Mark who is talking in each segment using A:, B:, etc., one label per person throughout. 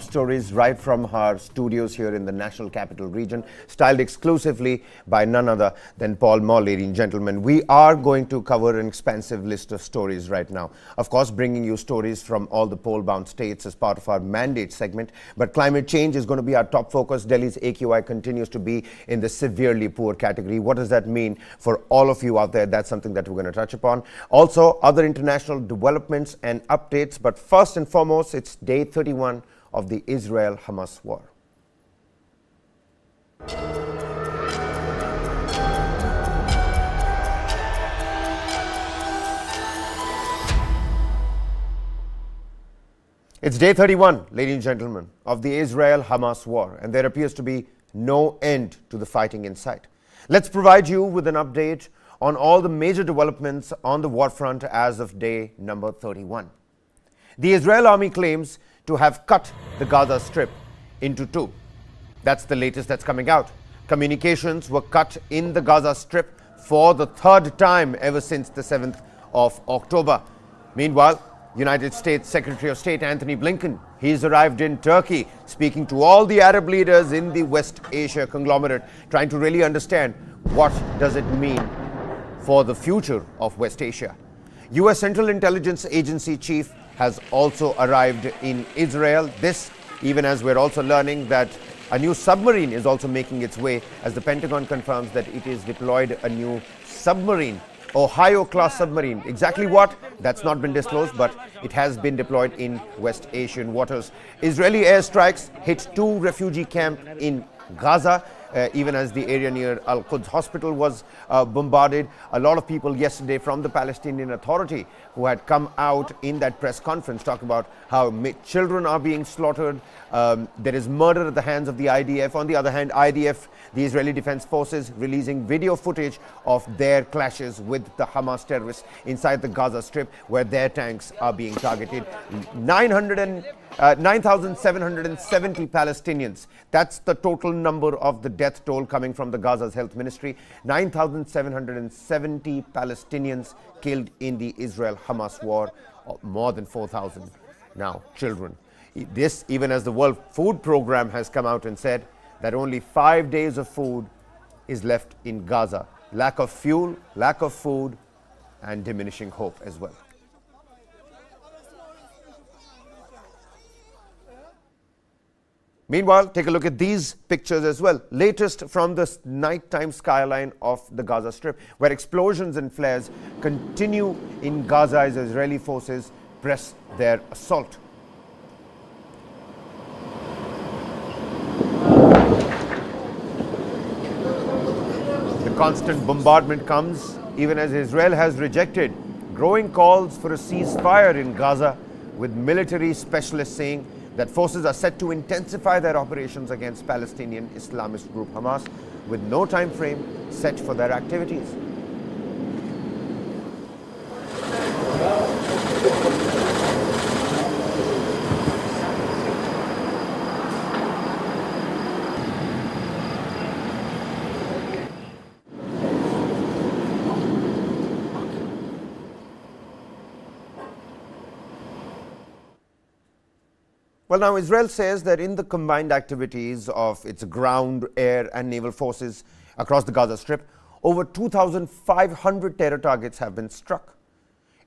A: Stories right from our studios here in the National Capital Region, styled exclusively by none other than Paul Moore. Ladies and gentlemen, we are going to cover an expansive list of stories right now. Of course, bringing you stories from all the poll-bound states as part of our mandate segment. But climate change is going to be our top focus. Delhi's AQI continues to be in the severely poor category. What does that mean for all of you out there? That's something that we're going to touch upon. Also, other international developments and updates. But first and foremost, it's day 31 of the Israel-Hamas war. It's day 31, ladies and gentlemen, of the Israel-Hamas war, and there appears to be no end to the fighting in sight. Let's provide you with an update on all the major developments on the war front as of day number 31. The Israel army claims to have cut the Gaza Strip into two. That's the latest that's coming out. Communications were cut in the Gaza Strip for the third time ever since the 7th of October. Meanwhile, United States Secretary of State Anthony Blinken, he's arrived in Turkey, speaking to all the Arab leaders in the West Asia conglomerate, trying to really understand what does it mean for the future of West Asia. U.S. Central Intelligence Agency Chief has also arrived in Israel. This, even as we're also learning that a new submarine is also making its way, as the Pentagon confirms that it is deployed a new submarine, Ohio-class submarine. Exactly what? That's not been disclosed, but it has been deployed in West Asian waters. Israeli airstrikes hit two refugee camps in Gaza, even as the area near Al-Quds hospital was bombarded. A lot of people yesterday from the Palestinian Authority who had come out in that press conference talk about how children are being slaughtered. There is murder at the hands of the IDF. On the other hand, IDF, the Israeli Defense Forces, releasing video footage of their clashes with the Hamas terrorists inside the Gaza Strip, where their tanks are being targeted. 9,770 Palestinians. That's the total number of the death toll coming from the Gaza's health ministry. 9,770 Palestinians killed in the Israel-Hamas war. More than 4,000 now children. This, even as the World Food Program has come out and said that only 5 days of food is left in Gaza. Lack of fuel, lack of food, and diminishing hope as well. Meanwhile, take a look at these pictures as well. Latest from the nighttime skyline of the Gaza Strip, where explosions and flares continue in Gaza as Israeli forces press their assault. The constant bombardment comes even as Israel has rejected growing calls for a ceasefire in Gaza, with military specialists saying that forces are set to intensify their operations against Palestinian Islamist group Hamas, with no time frame set for their activities. Well, now Israel says that in the combined activities of its ground, air and naval forces across the Gaza Strip, over 2,500 terror targets have been struck.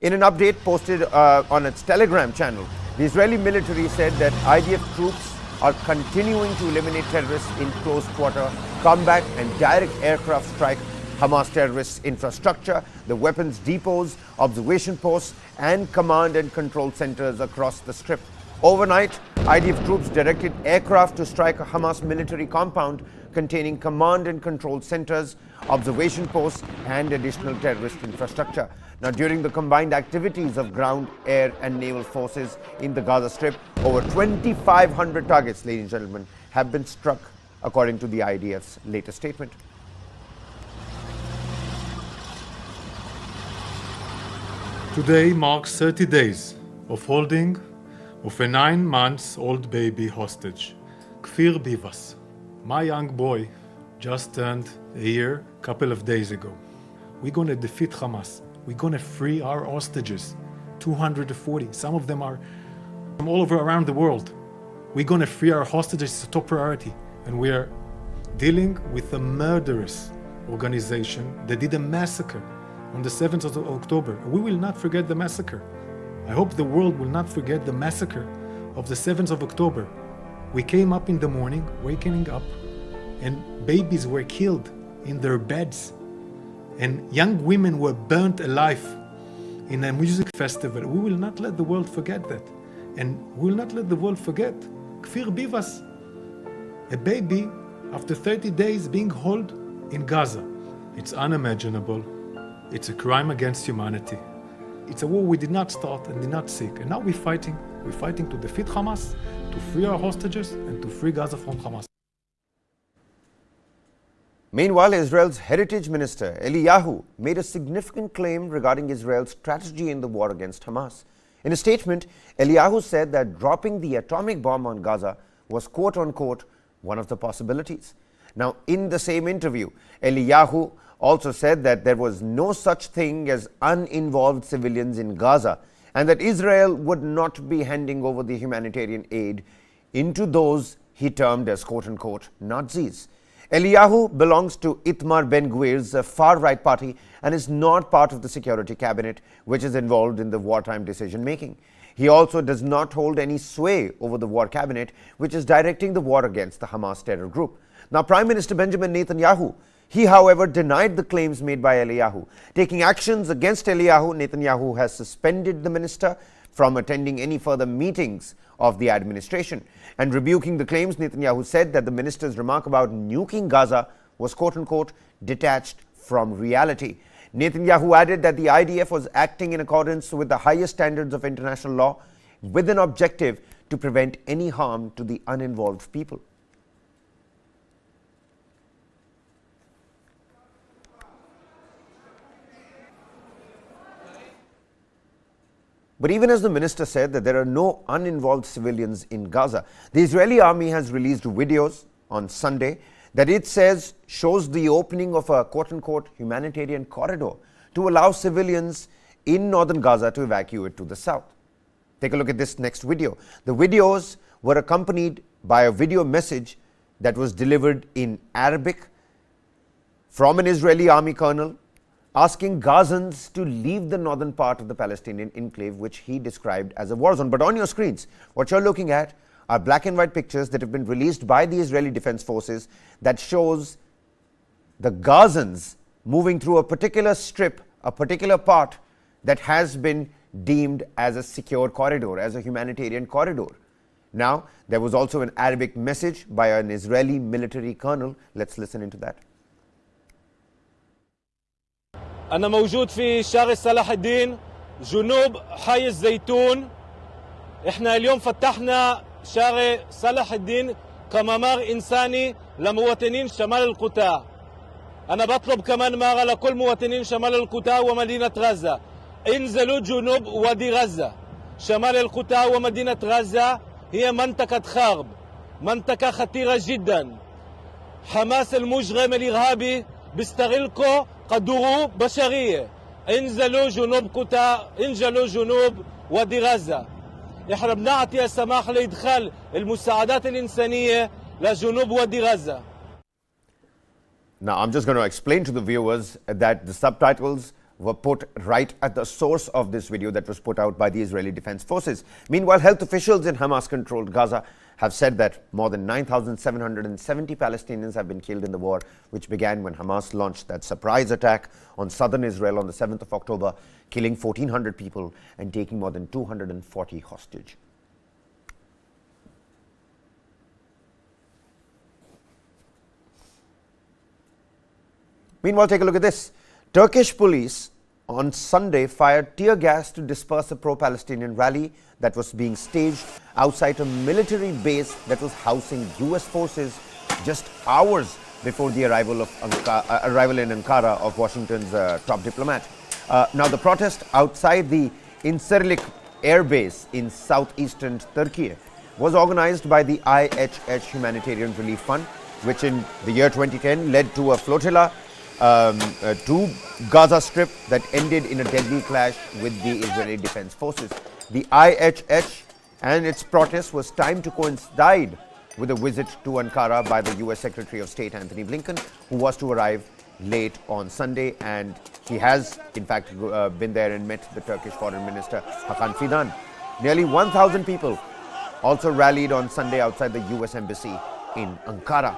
A: In an update posted on its Telegram channel, the Israeli military said that IDF troops are continuing to eliminate terrorists in close quarter combat and direct aircraft strike Hamas terrorists' infrastructure, the weapons depots, observation posts and command and control centers across the Strip. Overnight, IDF troops directed aircraft to strike a Hamas military compound containing command and control centers, observation posts and additional terrorist infrastructure. Now, during the combined activities of ground, air and naval forces in the Gaza Strip, over 2,500 targets, ladies and gentlemen, have been struck, according to the IDF's latest statement.
B: Today marks 30 days of holding of a 9-month-old baby hostage, Kfir Bivas. My young boy just turned a year a couple of days ago. We're going to defeat Hamas. We're going to free our hostages, 240. Some of them are from all over around the world. We're going to free our hostages. It's a top priority. And we are dealing with a murderous organization that did a massacre on the 7th of October. We will not forget the massacre. I hope the world will not forget the massacre of the 7th of October. We came up in the morning, waking up, and babies were killed in their beds. And young women were burnt alive in a music festival. We will not let the world forget that. And we will not let the world forget Kfir Bivas, a baby after 30 days being held in Gaza. It's unimaginable. It's a crime against humanity. It's a war we did not start and did not seek. And now we're fighting. We're fighting to defeat Hamas, to free our hostages, and to free Gaza from Hamas.
A: Meanwhile, Israel's heritage minister, Eliyahu, made a significant claim regarding Israel's strategy in the war against Hamas. In a statement, Eliyahu said that dropping the atomic bomb on Gaza was quote-unquote one of the possibilities. Now, in the same interview, Eliyahu also said that there was no such thing as uninvolved civilians in Gaza and that Israel would not be handing over the humanitarian aid into those he termed as quote-unquote Nazis. Eliyahu belongs to Itamar Ben-Gvir's far-right party and is not part of the security cabinet, which is involved in the wartime decision-making. He also does not hold any sway over the war cabinet, which is directing the war against the Hamas terror group. Now, Prime Minister Benjamin Netanyahu, he, however, denied the claims made by Eliyahu. Taking actions against Eliyahu, Netanyahu has suspended the minister from attending any further meetings of the administration. And rebuking the claims, Netanyahu said that the minister's remark about nuking Gaza was quote-unquote detached from reality. Netanyahu added that the IDF was acting in accordance with the highest standards of international law with an objective to prevent any harm to the uninvolved people. But even as the minister said that there are no uninvolved civilians in Gaza, the Israeli army has released videos on Sunday that it says shows the opening of a quote-unquote humanitarian corridor to allow civilians in northern Gaza to evacuate to the south. Take a look at this next video. The videos were accompanied by a video message that was delivered in Arabic from an Israeli army colonel asking Gazans to leave the northern part of the Palestinian enclave, which he described as a war zone. But on your screens, what you're looking at are black and white pictures that have been released by the Israeli Defense Forces that shows the Gazans moving through a particular strip, a particular part that has been deemed as a secure corridor, as a humanitarian corridor. Now, there was also an Arabic message by an Israeli military colonel. Let's listen into that.
C: أنا موجود في شارع صلاح الدين جنوب حي الزيتون. إحنا اليوم فتحنا شارع صلاح الدين كممر إنساني لمواطنين شمال القطاع. أنا بطلب كمان مرة لكل مواطنين شمال القطاع ومدينة غزة انزلوا جنوب وادي غزة. شمال القطاع ومدينة غزة هي منطقة خرب، منطقة خطيرة جدا. حماس المجرم الإرهابي بيستغلكم قدروا بشرية. انزلوا جنوب قطاع، انزلوا جنوب وادي غزة. احنا بنعطي السماح لإدخال المساعدات الإنسانية لجنوب وادي غزة.
A: Now, I'm just going to explain to the viewers that the subtitles were put right at the source of this video that was put out by the Israeli Defense Forces. Meanwhile, health officials in Hamas-controlled Gaza have said that more than 9,770 Palestinians have been killed in the war, which began when Hamas launched that surprise attack on southern Israel on the 7th of October, killing 1,400 people and taking more than 240 hostage. Meanwhile, take a look at this. Turkish police on Sunday fired tear gas to disperse a pro-Palestinian rally that was being staged outside a military base that was housing US forces just hours before the arrival in Ankara of Washington's top diplomat. Now, the protest outside the Incirlik air base in southeastern Turkey was organized by the IHH Humanitarian Relief Fund, which in the year 2010 led to a flotilla to Gaza Strip that ended in a deadly clash with the Israeli Defense Forces. The IHH And its protest was timed to coincide with a visit to Ankara by the US Secretary of State Anthony Blinken, who was to arrive late on Sunday, and he has in fact been there and met the Turkish Foreign Minister Hakan Fidan. Nearly 1,000 people also rallied on Sunday outside the US Embassy in Ankara.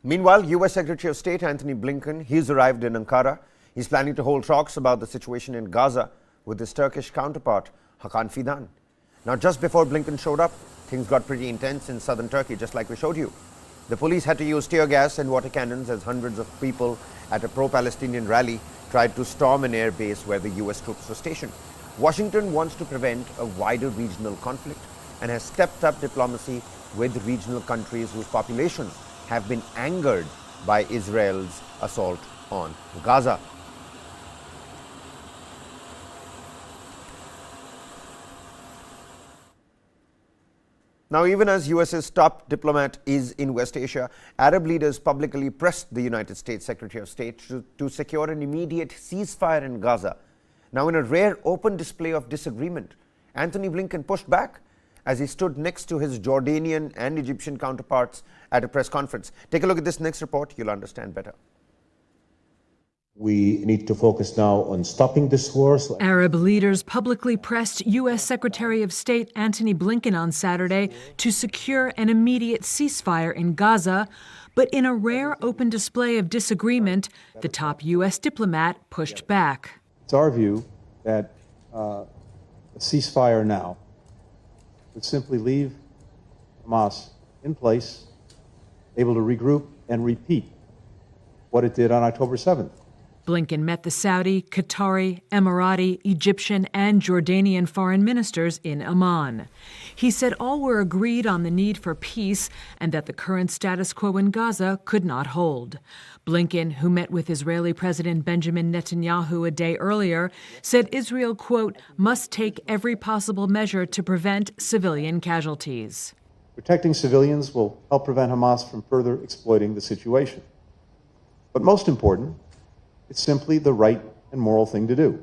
A: Meanwhile, US Secretary of State Anthony Blinken, he's arrived in Ankara. He's planning to hold talks about the situation in Gaza with his Turkish counterpart, Hakan Fidan. Now, just before Blinken showed up, things got pretty intense in southern Turkey, just like we showed you. The police had to use tear gas and water cannons as hundreds of people at a pro-Palestinian rally tried to storm an air base where the US troops were stationed. Washington wants to prevent a wider regional conflict and has stepped up diplomacy with regional countries whose populations have been angered by Israel's assault on Gaza. Now, even as US's top diplomat is in West Asia, Arab leaders publicly pressed the United States Secretary of State to secure an immediate ceasefire in Gaza. Now, in a rare open display of disagreement, Anthony Blinken pushed back as he stood next to his Jordanian and Egyptian counterparts at a press conference. Take a look at this next report, you'll understand better.
D: We need to focus now on stopping this war.
E: Arab leaders publicly pressed U.S. Secretary of State Antony Blinken on Saturday to secure an immediate ceasefire in Gaza. But in a rare open display of disagreement, the top U.S. diplomat pushed back.
D: It's our view that a ceasefire now would simply leave Hamas in place, able to regroup and repeat what it did on October 7th.
E: Blinken met the Saudi, Qatari, Emirati, Egyptian, and Jordanian foreign ministers in Amman. He said all were agreed on the need for peace and that the current status quo in Gaza could not hold. Blinken, who met with Israeli President Benjamin Netanyahu a day earlier, said Israel, quote, must take every possible measure to prevent civilian casualties.
D: Protecting civilians will help prevent Hamas from further exploiting the situation. But most important, it's simply the right and moral thing to do.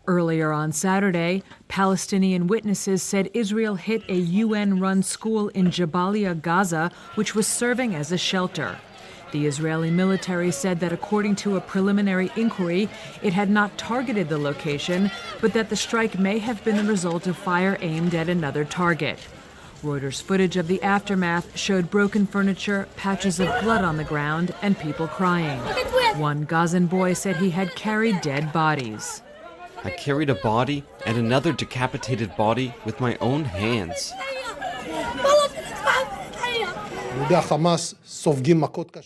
E: Earlier on Saturday, Palestinian witnesses said Israel hit a UN-run school in Jabalia, Gaza, which was serving as a shelter. The Israeli military said that according to a preliminary inquiry, it had not targeted the location, but that the strike may have been the result of fire aimed at another target. Reuters footage of the aftermath showed broken furniture, patches of blood on the ground, and people crying. One Gazan boy said he had carried dead bodies.
F: I carried a body and another decapitated body with my own hands.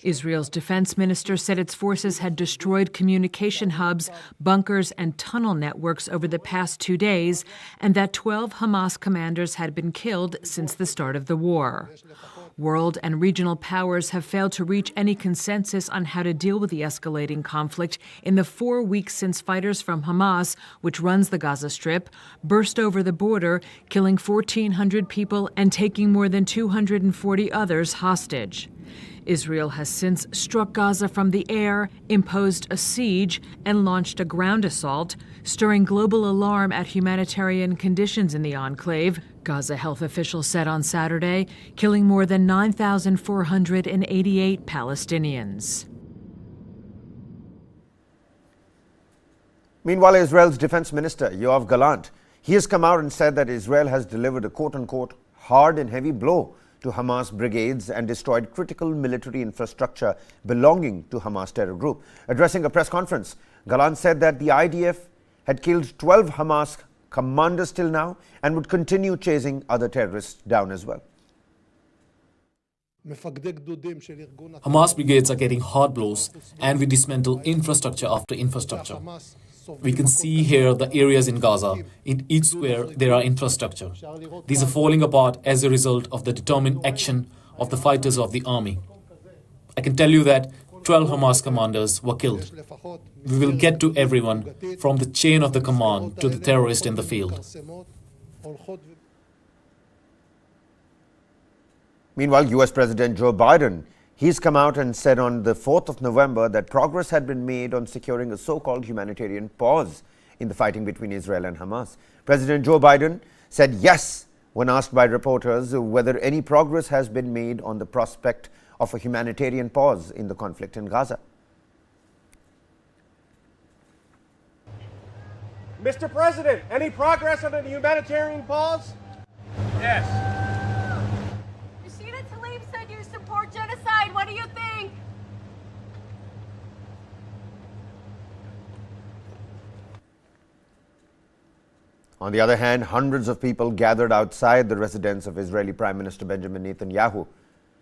E: Israel's defense minister said its forces had destroyed communication hubs, bunkers, and tunnel networks over the past 2 days, and that 12 Hamas commanders had been killed since the start of the war. World and regional powers have failed to reach any consensus on how to deal with the escalating conflict in the 4 weeks since fighters from Hamas, which runs the Gaza Strip, burst over the border, killing 1,400 people and taking more than 240 others hostage. Israel has since struck Gaza from the air, imposed a siege, and launched a ground assault, stirring global alarm at humanitarian conditions in the enclave, Gaza health officials said on Saturday, killing more than 9,488 Palestinians.
A: Meanwhile, Israel's defense minister, Yoav Gallant, he has come out and said that Israel has delivered a quote-unquote hard and heavy blow to Hamas brigades and destroyed critical military infrastructure belonging to Hamas terror group. Addressing a press conference, Gallant said that the IDF had killed 12 Hamas commanders till now and would continue chasing other terrorists down as well.
G: Hamas brigades are getting hard blows, and we dismantle infrastructure after infrastructure. We can see here the areas in Gaza. In each square, there are infrastructure. These are falling apart as a result of the determined action of the fighters of the army. I can tell you that 12 Hamas commanders were killed. We will get to everyone, from the chain of the command to the terrorist in the field.
A: Meanwhile, US President Joe Biden, he's come out and said on the 4th of November that progress had been made on securing a so-called humanitarian pause in the fighting between Israel and Hamas. President Joe Biden said yes when asked by reporters whether any progress has been made on the prospect of a humanitarian pause in the conflict in Gaza.
H: Mr. President, any progress on a humanitarian pause? Yes.
I: Said you support genocide. What do you think?
A: On the other hand, hundreds of people gathered outside the residence of Israeli Prime Minister Benjamin Netanyahu.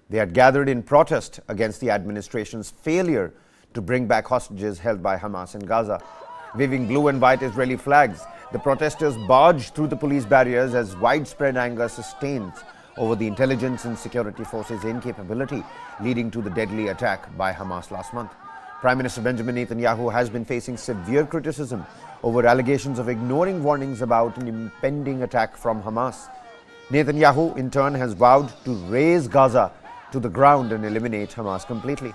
A: They had gathered in protest against the administration's failure to bring back hostages held by Hamas in Gaza. Waving blue and white Israeli flags, the protesters barged through the police barriers as widespread anger sustains over the intelligence and security forces' incapability, leading to the deadly attack by Hamas last month. Prime Minister Benjamin Netanyahu has been facing severe criticism over allegations of ignoring warnings about an impending attack from Hamas. Netanyahu, in turn, has vowed to raze Gaza to the ground and eliminate Hamas completely.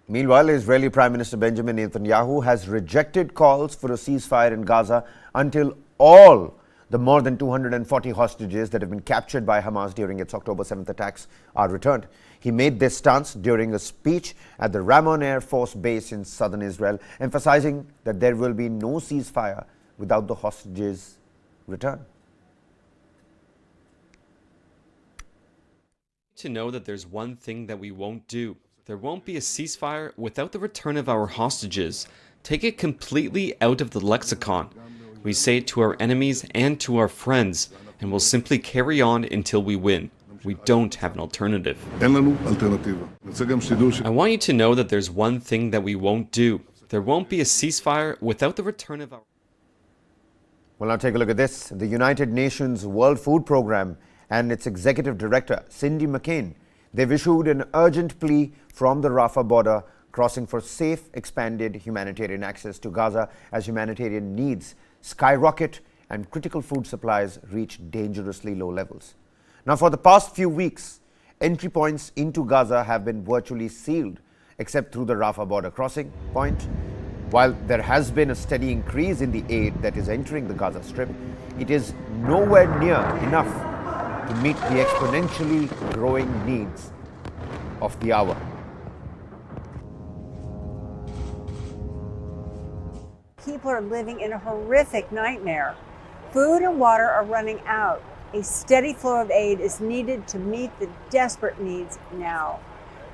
A: Meanwhile, Israeli Prime Minister Benjamin Netanyahu has rejected calls for a ceasefire in Gaza until all the more than 240 hostages that have been captured by Hamas during its October 7th attacks are returned. He made this stance during a speech at the Ramon Air Force Base in southern Israel, emphasizing that there will be no ceasefire without the hostages' return.
F: To know that there's one thing that we won't do. There won't be a ceasefire without the return of our hostages. Take it completely out of the lexicon. We say it to our enemies and to our friends, and we'll simply carry on until we win. We don't have an alternative. I want you to know that there's one thing that we won't do. There won't be a ceasefire without the return of our...
A: Well, now take a look at this. The United Nations World Food Programme and its executive director, Cindy McCain, they've issued an urgent plea from the Rafah border crossing for safe, expanded humanitarian access to Gaza as humanitarian needs skyrocket and critical food supplies reach dangerously low levels. Now, for the past few weeks, entry points into Gaza have been virtually sealed, except through the Rafah border crossing point. While there has been a steady increase in the aid that is entering the Gaza Strip, it is nowhere near enough to meet the exponentially growing needs of the hour.
J: People are living in a horrific nightmare. Food and water are running out. A steady flow of aid is needed to meet the desperate needs now.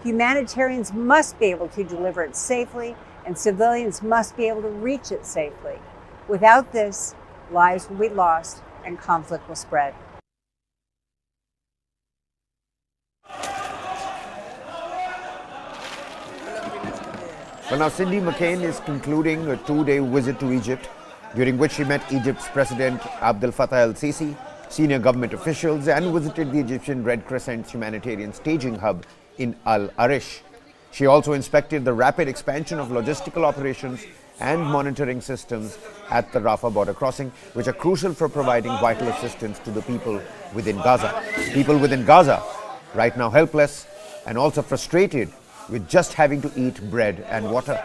J: Humanitarians must be able to deliver it safely, and civilians must be able to reach it safely. Without this, lives will be lost and conflict will spread.
A: Well, now Cindy McCain is concluding a two-day visit to Egypt, during which she met Egypt's President Abdel Fattah el-Sisi, senior government officials, and visited the Egyptian Red Crescent's humanitarian staging hub in Al Arish. She also inspected the rapid expansion of logistical operations and monitoring systems at the Rafah border crossing, which are crucial for providing vital assistance to the people within Gaza. People within Gaza, right now helpless and also frustrated with just having to eat bread and water.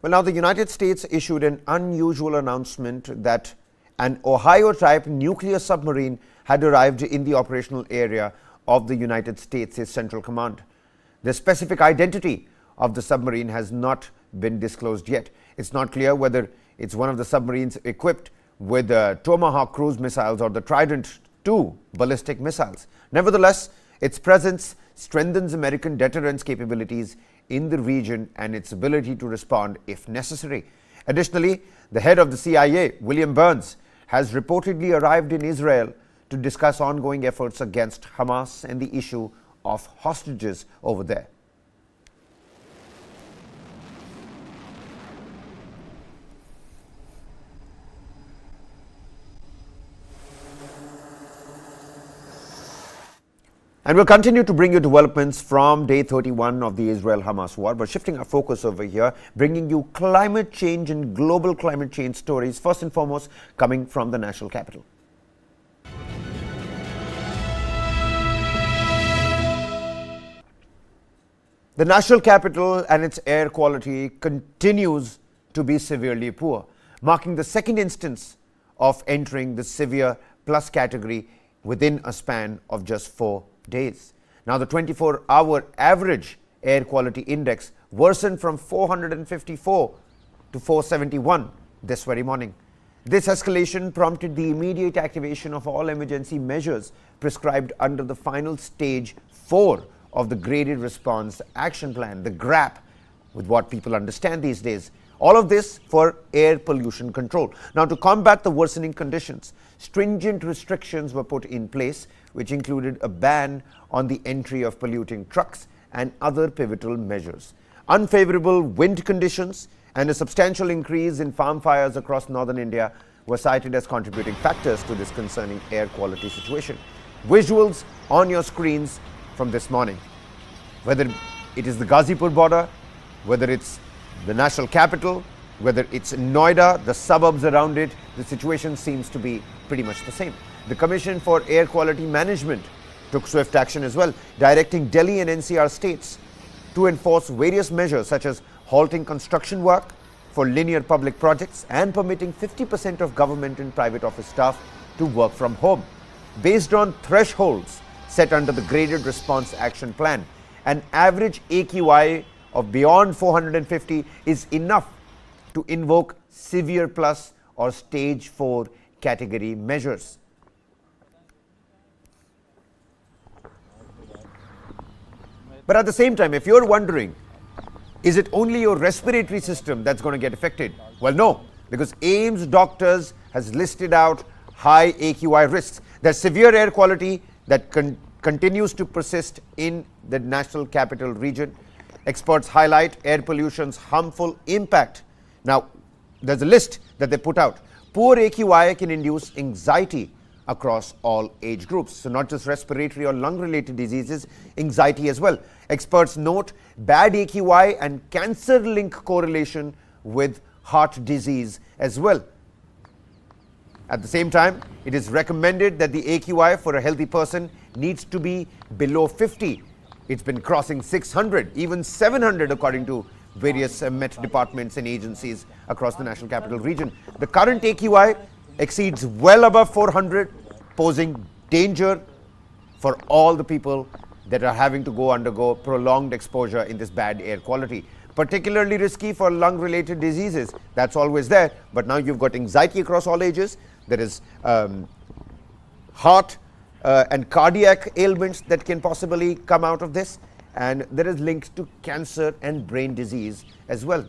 A: Well, now the United States issued an unusual announcement that an Ohio-type nuclear submarine had arrived in the operational area of the United States' Central Command. The specific identity of the submarine has not been disclosed yet. It's not clear whether it's one of the submarines equipped with Tomahawk cruise missiles or the Trident II ballistic missiles. Nevertheless, its presence strengthens American deterrence capabilities in the region and its ability to respond if necessary. Additionally, the head of the CIA, William Burns, has reportedly arrived in Israel to discuss ongoing efforts against Hamas and the issue of hostages over there. And we'll continue to bring you developments from day 31 of the Israel-Hamas war, but shifting our focus over here, bringing you climate change and global climate change stories, first and foremost coming from the national capital. The national capital and its air quality continues to be severely poor, marking the second instance of entering the severe plus category within a span of just 4 days. Now, the 24-hour average air quality index worsened from 454 to 471 this very morning. This escalation prompted the immediate activation of all emergency measures prescribed under the final stage 4 of the Graded Response Action Plan, the GRAP, with what people understand these days. All of this for air pollution control. Now, to combat the worsening conditions, stringent restrictions were put in place, which included a ban on the entry of polluting trucks and other pivotal measures. Unfavorable wind conditions and a substantial increase in farm fires across northern India were cited as contributing factors to this concerning air quality situation. Visuals on your screens from this morning. Whether it is the Ghazipur border, whether it's the national capital, whether it's Noida, the suburbs around it, the situation seems to be pretty much the same. The Commission for Air Quality Management took swift action as well, directing Delhi and NCR states to enforce various measures such as halting construction work for linear public projects and permitting 50% of government and private office staff to work from home. Based on thresholds set under the Graded Response Action Plan, an average AQI of beyond 450 is enough to invoke severe plus or stage 4 category measures. But at the same time, if you're wondering, is it only your respiratory system that's going to get affected? Well, no, because AIIMS doctors has listed out high AQI risks. There's severe air quality that continues to persist in the national capital region. Experts highlight air pollution's harmful impact. Now, there's a list that they put out. Poor AQI can induce anxiety across all age groups. So not just respiratory or lung-related diseases, anxiety as well. Experts note bad AQI and cancer link correlation with heart disease as well. At the same time, it is recommended that the AQI for a healthy person needs to be below 50. It's been crossing 600, even 700 according to various Met departments and agencies across the national capital region. The current AQI exceeds well above 400, posing danger for all the people that are having to undergo prolonged exposure in this bad air quality. Particularly risky for lung-related diseases. That's always there, but now you've got anxiety across all ages. There is heart and cardiac ailments that can possibly come out of this, and there is links to cancer and brain disease as well.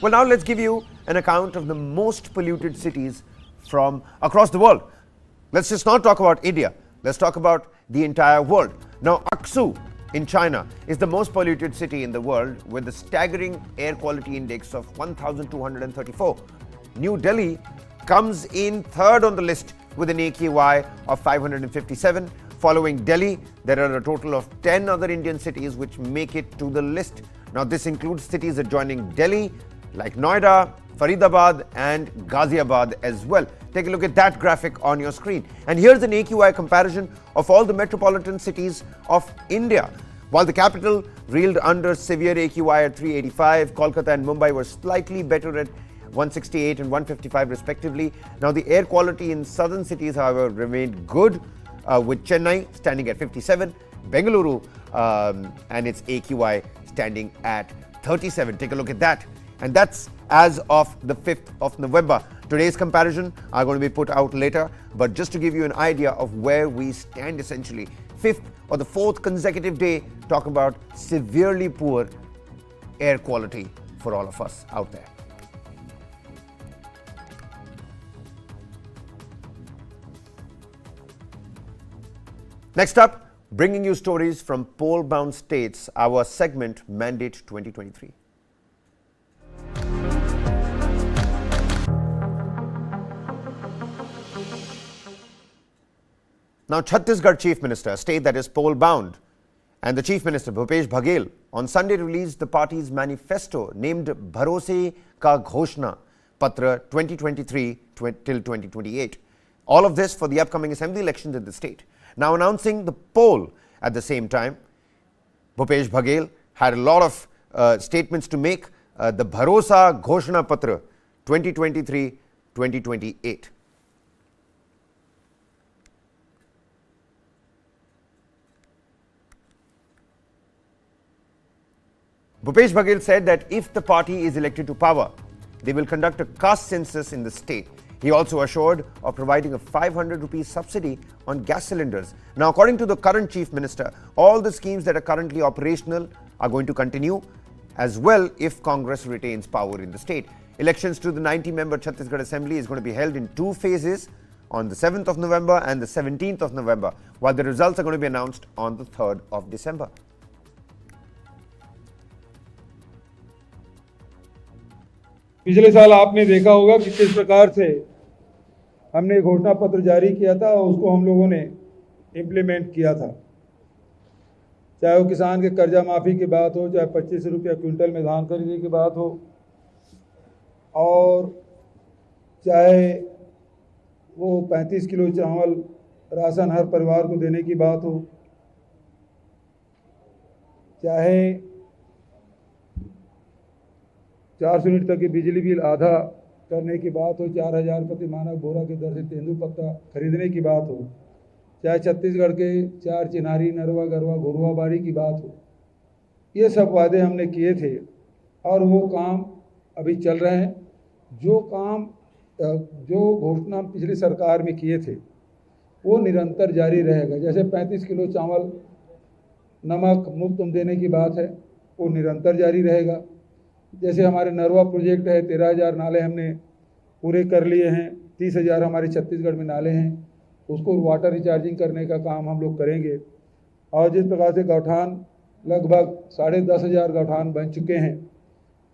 A: Well, now let's give you an account of the most polluted cities from across the world. Let's just not talk about India. Let's talk about the entire world. Now, Aksu in China is the most polluted city in the world with a staggering air quality index of 1,234. New Delhi comes in third on the list with an AQI of 557. Following Delhi, there are a total of 10 other Indian cities which make it to the list. Now, this includes cities adjoining Delhi like Noida, Faridabad and Ghaziabad as well. Take a look at that graphic on your screen. And here's an AQI comparison of all the metropolitan cities of India. While the capital reeled under severe AQI at 385, Kolkata and Mumbai were slightly better at 168 and 155 respectively. Now the air quality in southern cities, however, remained good, with Chennai standing at 57, Bengaluru and its AQI standing at 37. Take a look at that. And that's as of the 5th of November. Today's comparison are going to be put out later, but just to give you an idea of where we stand essentially, 5th or the 4th consecutive day, talk about severely poor air quality for all of us out there. Next up, bringing you stories from poll-bound states, our segment Mandate 2023. Now, Chhattisgarh Chief Minister, a state that is poll-bound, and the Chief Minister, Bhupesh Baghel, on Sunday released the party's manifesto named Bharose Ka Ghoshna Patra 2023 till 2028. All of this for the upcoming assembly elections in the state. Now announcing the poll at the same time, Bhupesh Baghel had a lot of statements to make. The Bharosa Ghoshna Patra 2023-2028. Bhupesh Baghel said that if the party is elected to power, they will conduct a caste census in the state. He also assured of providing a 500 rupees subsidy on gas cylinders. Now, according to the current Chief Minister, all the schemes that are currently operational are going to continue as well if Congress retains power in the state. Elections to the 90-member Chhattisgarh Assembly is going to be held in 2 phases on the 7th of November and the 17th of November, while the results are going to be announced on the 3rd of December.
K: पिछले साल आपने देखा होगा कि किस प्रकार से हमने घोषणा पत्र जारी किया था और उसको हम लोगों ने इम्प्लीमेंट किया था। चाहे वो किसान के कर्जा माफ़ी की बात हो, चाहे 25 रुपया क्विंटल में धान खरीदने की बात हो, और चाहे वो 35 किलो चावल राशन हर परिवार को देने की बात हो, चाहे 400 यूनिट तक की बिजली बिल आधा करने की बात हो, 4000 प्रति मानक बोरा की दर से तेंदुपत्ता खरीदने की बात हो, चाहे छत्तीसगढ़ के 4 चिनारी, नरवा, गरवा, घुरवा बाड़ी की बात हो, ये सब वादे हमने किए थे और वो काम अभी चल रहे हैं। जो घोषणा पिछली सरकार में किए थे वो निरंतर जारी रहेगा। जैसे 35 किलो चावल नमक मुफ्त देने की बात है, वो निरंतर जारी रहेगा। जैसे हमारे नरवा प्रोजेक्ट है, 13,000 नाले हमने पूरे कर लिए हैं, 30,000 हमारे छत्तीसगढ़ में नाले हैं, उसको वाटर रिचार्जिंग करने का काम हम लोग करेंगे। और जिस प्रकार से गौठान लगभग 10,500 गौठान बन चुके हैं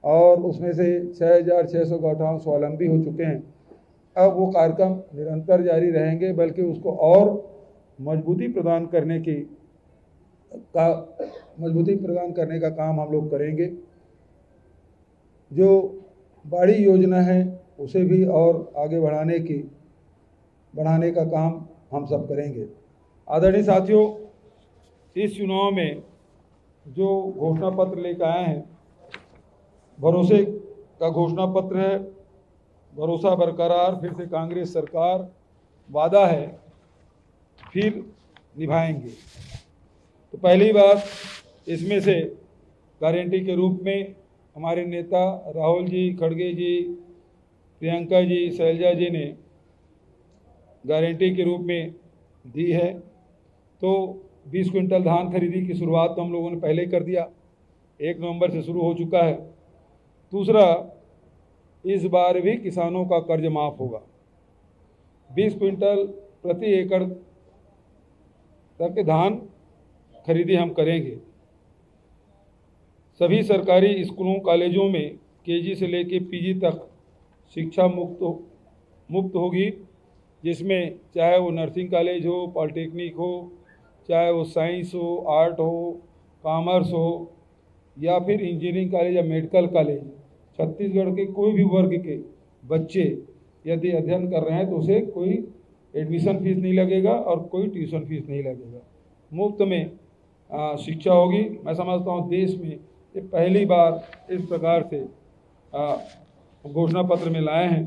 K: और उसमें से 6,600 गौठान स्वावलंबी हो चुके हैं। अब वो कार्यक्रम निरंतर जारी रहेंगे, बल्कि उसको और मजबूती प्रदान करने का काम हम लोग करेंगे। जो बड़ी योजना है उसे भी और आगे बढ़ाने का काम हम सब करेंगे। आदरणीय साथियों, इस चुनाव में जो घोषणा पत्र लेकर आए हैं, भरोसे का घोषणा पत्र है। भरोसा बरकरार, फिर से कांग्रेस सरकार, वादा है फिर निभाएंगे। तो पहली बात, इसमें से गारंटी के रूप में हमारे नेता राहुल जी, खड़गे जी, प्रियंका जी, शैलजा जी ने गारंटी के रूप में दी है। तो 20 क्विंटल धान खरीदी की शुरुआत तो हम लोगों ने पहले ही कर दिया, 1 नवंबर से शुरू हो चुका है। दूसरा, इस बार भी किसानों का कर्ज माफ़ होगा। 20 क्विंटल प्रति एकड़ तक धान खरीदी हम करेंगे। सभी सरकारी स्कूलों कॉलेजों में केजी से लेकर पीजी तक शिक्षा मुफ्त होगी, जिसमें चाहे वो नर्सिंग कॉलेज हो, पॉलिटेक्निक हो, चाहे वो साइंस हो, आर्ट हो, कॉमर्स हो, या फिर इंजीनियरिंग कॉलेज या मेडिकल कॉलेज। छत्तीसगढ़ के कोई भी वर्ग के बच्चे यदि अध्ययन कर रहे हैं तो उसे कोई एडमिशन फीस नहीं लगेगा और कोई ट्यूशन फीस नहीं लगेगा, मुफ्त में शिक्षा होगी। मैं समझता हूँ देश में ये पहली बार इस प्रकार से घोषणा पत्र में लाए हैं।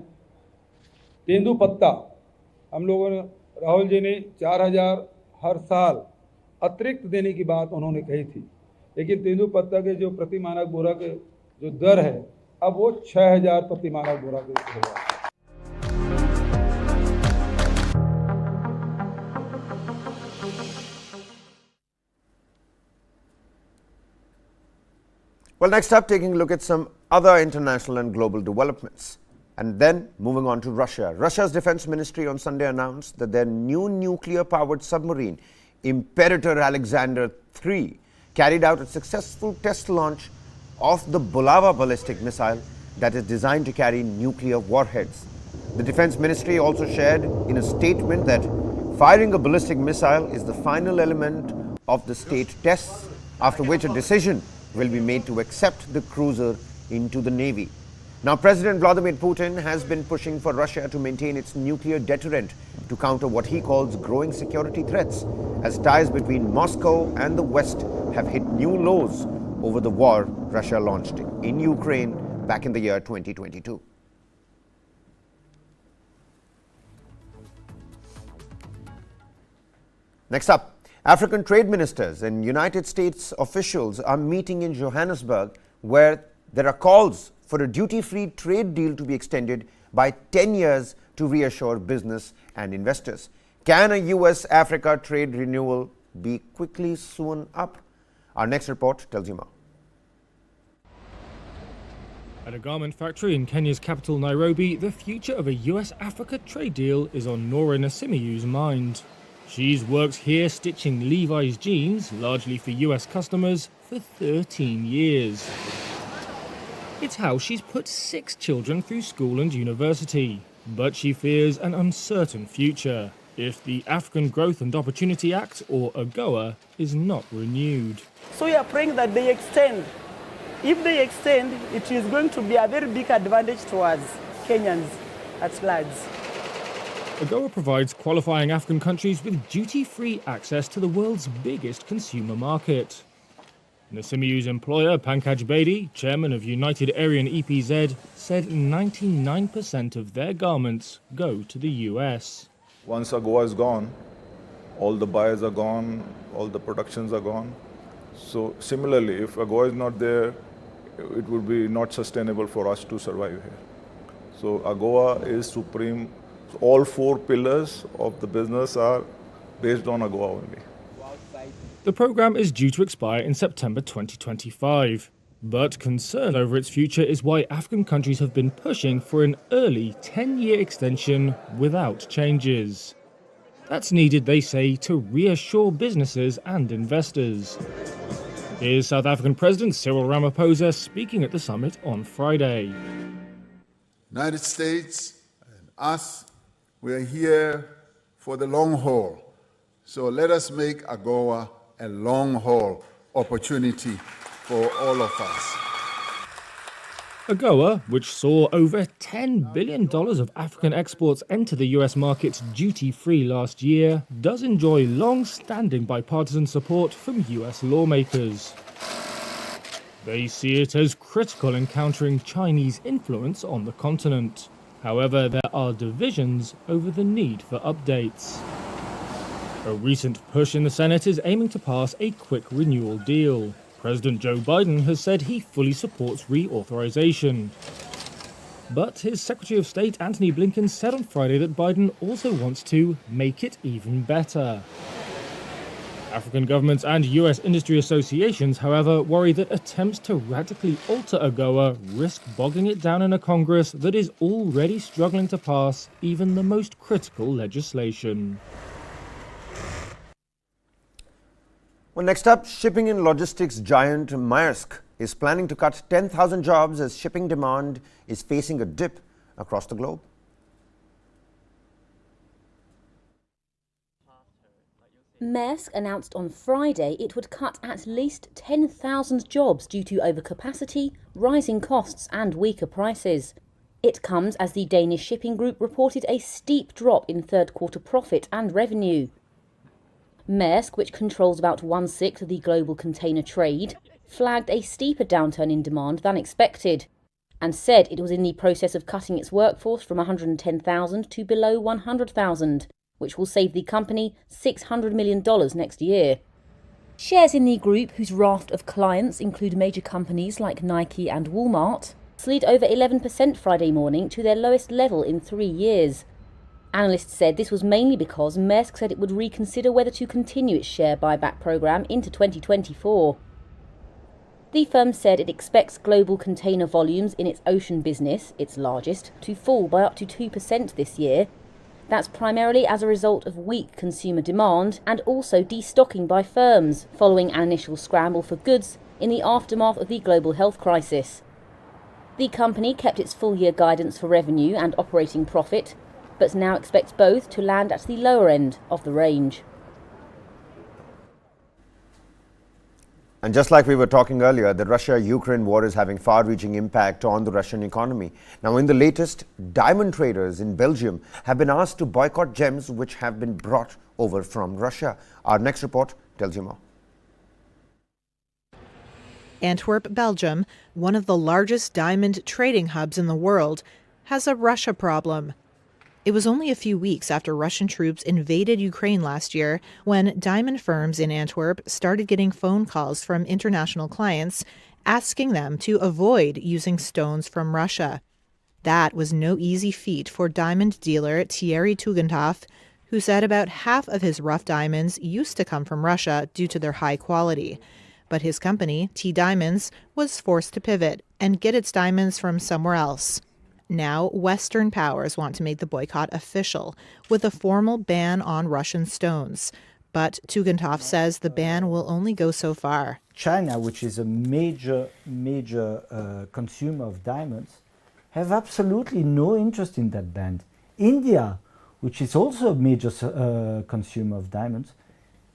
K: तेंदुपत्ता हम लोगों ने, राहुल जी ने 4,000 हर साल अतिरिक्त देने की बात उन्होंने कही थी, लेकिन तेंदुपत्ता के जो प्रति मानक बोरा के जो दर है अब वो 6,000 प्रति मानक बोरा के होगा।
A: Well, next up, taking a look at some other international and global developments. And then moving on to Russia. Russia's defense ministry on Sunday announced that their new nuclear-powered submarine, Imperator Alexander III, carried out a successful test launch of the Bulava ballistic missile that is designed to carry nuclear warheads. The defense ministry also shared in a statement that firing a ballistic missile is the final element of the state tests, after which a decision will be made to accept the cruiser into the Navy. Now, President Vladimir Putin has been pushing for Russia to maintain its nuclear deterrent to counter what he calls growing security threats, as ties between Moscow and the West have hit new lows over the war Russia launched in Ukraine back in the year 2022. Next up, African trade ministers and United States officials are meeting in Johannesburg, where there are calls for a duty-free trade deal to be extended by 10 years to reassure business and investors. Can a US-Africa trade renewal be quickly soon up? Our next report tells you more.
L: At a garment factory in Kenya's capital, Nairobi, the future of a US-Africa trade deal is on Nora Nasimiyu's mind. She's worked here stitching Levi's jeans, largely for US customers, for 13 years. It's how she's put 6 children through school and university. But she fears an uncertain future if the African Growth and Opportunity Act, or AGOA, is not renewed.
M: So we are praying that they extend. If they extend, it is going to be a very big advantage to us Kenyans at large.
L: AGOA provides qualifying African countries with duty-free access to the world's biggest consumer market. Nasimiyu's employer, Pankaj Bedi, chairman of United Aryan EPZ, said 99% of their garments go to the US.
N: Once AGOA is gone, all the buyers are gone, all the productions are gone. So similarly, if AGOA is not there, it would be not sustainable for us to survive here. So AGOA is supreme. All 4 pillars of the business are based on AGOA only.
L: The program is due to expire in September 2025. But concern over its future is why African countries have been pushing for an early 10-year extension without changes. That's needed, they say, to reassure businesses and investors. Here's South African President Cyril Ramaphosa speaking at the summit on Friday.
O: United States and us, we are here for the long haul. So let us make AGOA a long-haul opportunity for all of us.
L: AGOA, which saw over $10 billion of African exports enter the US market duty-free last year, does enjoy long-standing bipartisan support from US lawmakers. They see it as critical in countering Chinese influence on the continent. However, there are divisions over the need for updates. A recent push in the Senate is aiming to pass a quick renewal deal. President Joe Biden has said he fully supports reauthorization. But his Secretary of State Antony Blinken said on Friday that Biden also wants to make it even better. African governments and US industry associations, however, worry that attempts to radically alter AGOA risk bogging it down in a Congress that is already struggling to pass even the most critical legislation.
A: Well, next up, shipping and logistics giant Maersk is planning to cut 10,000 jobs as shipping demand is facing a dip across the globe.
P: Maersk announced on Friday it would cut at least 10,000 jobs due to overcapacity, rising costs and weaker prices. It comes as the Danish shipping group reported a steep drop in third-quarter profit and revenue. Maersk, which controls about 1/6 of the global container trade, flagged a steeper downturn in demand than expected. and said it was in the process of cutting its workforce from 110,000 to below 100,000, which will save the company $600 million next year. Shares in the group, whose raft of clients include major companies like Nike and Walmart, slid over 11% Friday morning to their lowest level in 3 years. Analysts said this was mainly because Maersk said it would reconsider whether to continue its share buyback program into 2024. The firm said it expects global container volumes in its ocean business, its largest, to fall by up to 2% this year. That's primarily as a result of weak consumer demand and also destocking by firms following an initial scramble for goods in the aftermath of the global health crisis. The company kept its full-year guidance for revenue and operating profit, but now expects both to land at the lower end of the range.
A: And just like we were talking earlier, the Russia-Ukraine war is having far-reaching impact on the Russian economy. Now, in the latest, diamond traders in Belgium have been asked to boycott gems which have been brought over from Russia. Our next report tells you more.
Q: Antwerp, Belgium, one of the largest diamond trading hubs in the world, has a Russia problem. It was only a few weeks after Russian troops invaded Ukraine last year when diamond firms in Antwerp started getting phone calls from international clients asking them to avoid using stones from Russia. That was no easy feat for diamond dealer Thierry Tugendhoff, who said about half of his rough diamonds used to come from Russia due to their high quality. But his company, T Diamonds, was forced to pivot and get its diamonds from somewhere else. Now, Western powers want to make the boycott official, with a formal ban on Russian stones. But Tugendhoff says the ban will only go so far.
R: China, which is a major consumer of diamonds, have absolutely no interest in that ban. India, which is also a major consumer of diamonds,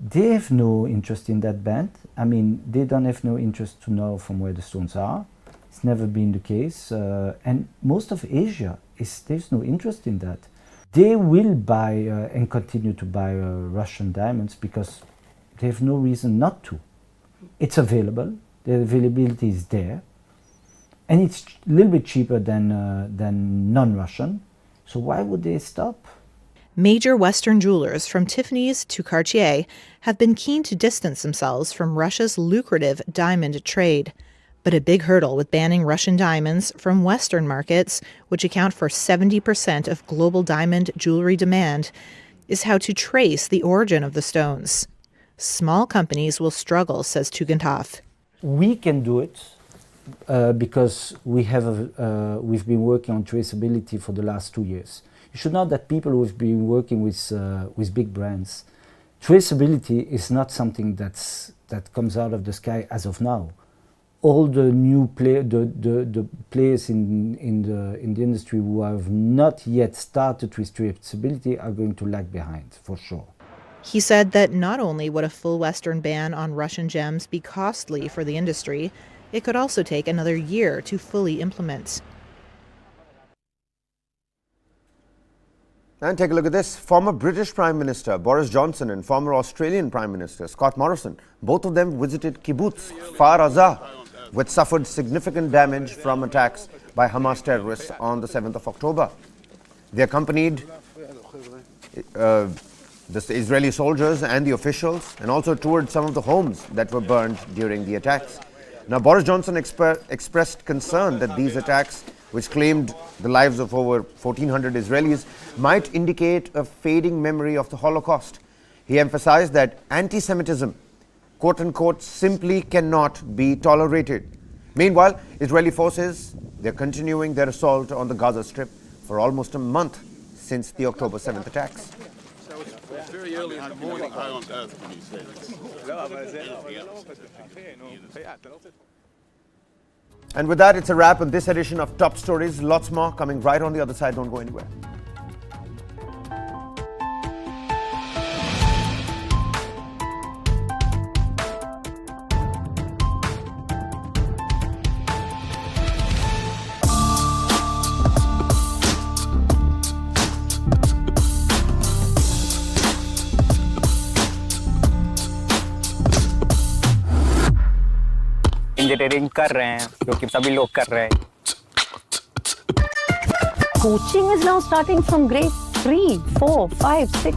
R: they have no interest in that ban. I mean, they don't have no interest to know from where the stones are. It's never been the case. And most of Asia, there's no interest in that. They will buy and continue to buy Russian diamonds because they have no reason not to. It's available. The availability is there. And it's a little bit cheaper than non-Russian. So why would they stop?
Q: Major Western jewelers, from Tiffany's to Cartier, have been keen to distance themselves from Russia's lucrative diamond trade. But a big hurdle with banning Russian diamonds from Western markets, which account for 70% of global diamond jewelry demand, is how to trace the origin of the stones. Small companies will struggle, says Tugendhoff.
R: We can do it because we've been working on traceability for the last 2 years. You should know that people who have been working with big brands, traceability is not something that comes out of the sky as of now. All the new the players in the industry who have not yet started with traceability are going to lag behind, for sure.
Q: He said that not only would a full Western ban on Russian gems be costly for the industry, it could also take another year to fully implement.
A: And take a look at this. Former British Prime Minister Boris Johnson and former Australian Prime Minister Scott Morrison, both of them visited kibbutz Kfar Aza, which suffered significant damage from attacks by Hamas terrorists on the 7th of October. They accompanied the Israeli soldiers and the officials and also toured some of the homes that were burned during the attacks. Now, Boris Johnson expressed concern that these attacks, which claimed the lives of over 1,400 Israelis, might indicate a fading memory of the Holocaust. He emphasized that anti-Semitism, quote-unquote, simply cannot be tolerated. Meanwhile, Israeli forces, they're continuing their assault on the Gaza Strip for almost a month since the October 7th attacks.
S: So it's very early in the morning. How on earth can you say this?
A: And with that, it's a wrap on this edition of Top Stories. Lots more coming right on the other side. Don't go anywhere.
T: Engineering कर रहे हैं, जो कि सभी लोग कर रहे हैं। coaching is now starting from grade 3, 4, 5, 6.